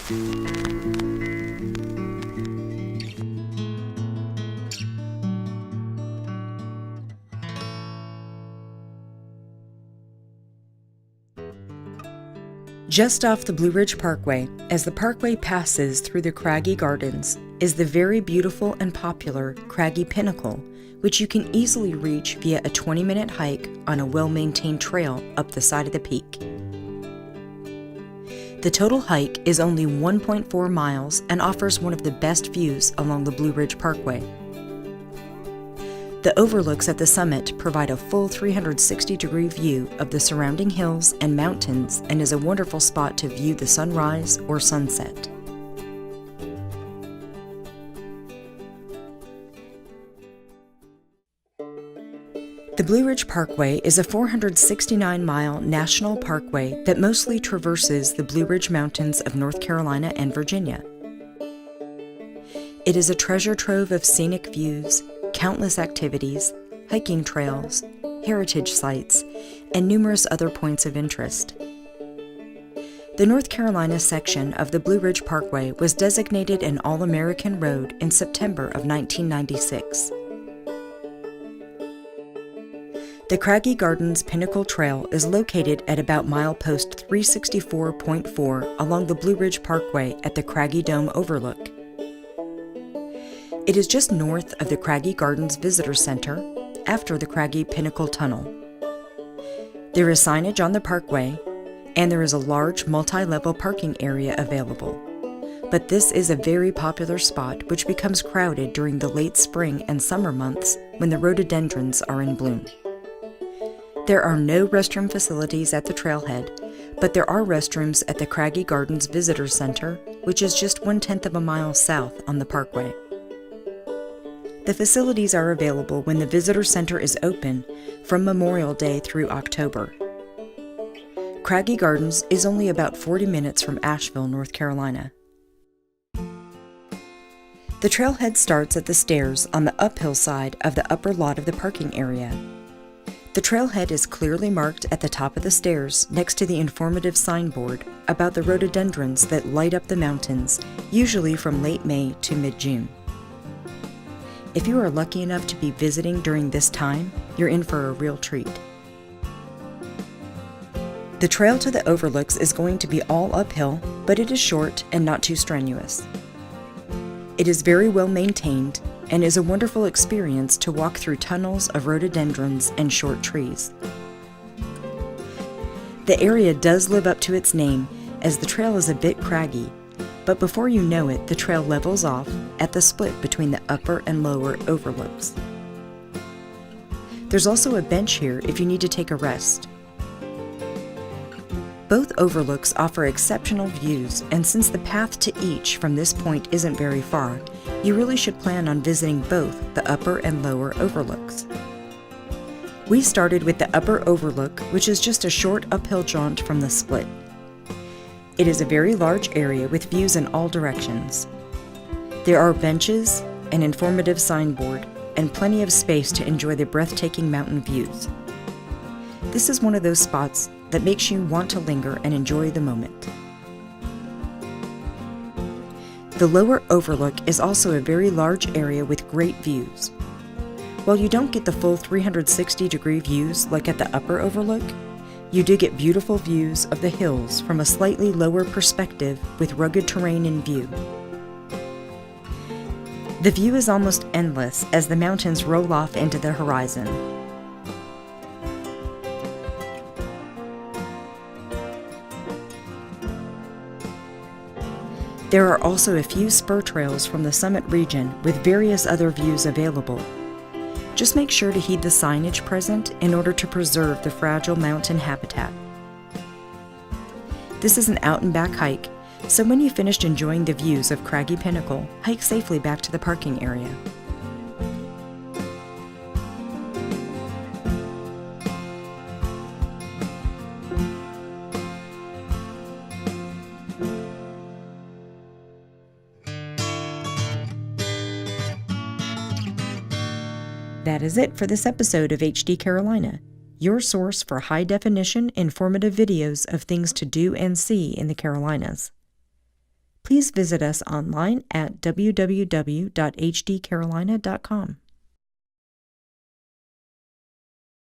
Just off the Blue Ridge Parkway, as the parkway passes through the Craggy Gardens, is the very beautiful and popular Craggy Pinnacle, which you can easily reach via a 20-minute hike on a well-maintained trail up the side of the peak. The total hike is only 1.4 miles and offers one of the best views along the Blue Ridge Parkway. The overlooks at the summit provide a full 360-degree view of the surrounding hills and mountains and is a wonderful spot to view the sunrise or sunset. The Blue Ridge Parkway is a 469-mile national parkway that mostly traverses the Blue Ridge Mountains of North Carolina and Virginia. It is a treasure trove of scenic views, countless activities, hiking trails, heritage sites, and numerous other points of interest. The North Carolina section of the Blue Ridge Parkway was designated an All-American Road in September of 1996. The Craggy Gardens Pinnacle Trail is located at about milepost 364.4 along the Blue Ridge Parkway at the Craggy Dome Overlook. It is just north of the Craggy Gardens Visitor Center, after the Craggy Pinnacle Tunnel. There is signage on the parkway, and there is a large multi-level parking area available. But this is a very popular spot which becomes crowded during the late spring and summer months when the rhododendrons are in bloom. There are no restroom facilities at the trailhead, but there are restrooms at the Craggy Gardens Visitor Center, which is just 1/10 of a mile south on the parkway. The facilities are available when the Visitor Center is open from Memorial Day through October. Craggy Gardens is only about 40 minutes from Asheville, North Carolina. The trailhead starts at the stairs on the uphill side of the upper lot of the parking area. The trailhead is clearly marked at the top of the stairs next to the informative signboard about the rhododendrons that light up the mountains, usually from late May to mid-June. If you are lucky enough to be visiting during this time, you're in for a real treat. The trail to the overlooks is going to be all uphill, but it is short and not too strenuous. It is very well maintained and is a wonderful experience to walk through tunnels of rhododendrons and short trees. The area does live up to its name, as the trail is a bit craggy, but before you know it, the trail levels off at the split between the upper and lower overlooks. There's also a bench here if you need to take a rest. Both overlooks offer exceptional views, and since the path to each from this point isn't very far, you really should plan on visiting both the upper and lower overlooks. We started with the upper overlook, which is just a short uphill jaunt from the split. It is a very large area with views in all directions. There are benches, an informative signboard, and plenty of space to enjoy the breathtaking mountain views. This is one of those spots that makes you want to linger and enjoy the moment. The lower overlook is also a very large area with great views. While you don't get the full 360-degree views like at the upper overlook, you do get beautiful views of the hills from a slightly lower perspective with rugged terrain in view. The view is almost endless as the mountains roll off into the horizon. There are also a few spur trails from the summit region with various other views available. Just make sure to heed the signage present in order to preserve the fragile mountain habitat. This is an out-and-back hike, so when you've finished enjoying the views of Craggy Pinnacle, hike safely back to the parking area. That is it for this episode of HD Carolina, your source for high-definition, informative videos of things to do and see in the Carolinas. please visit us online at www.hdcarolina.com.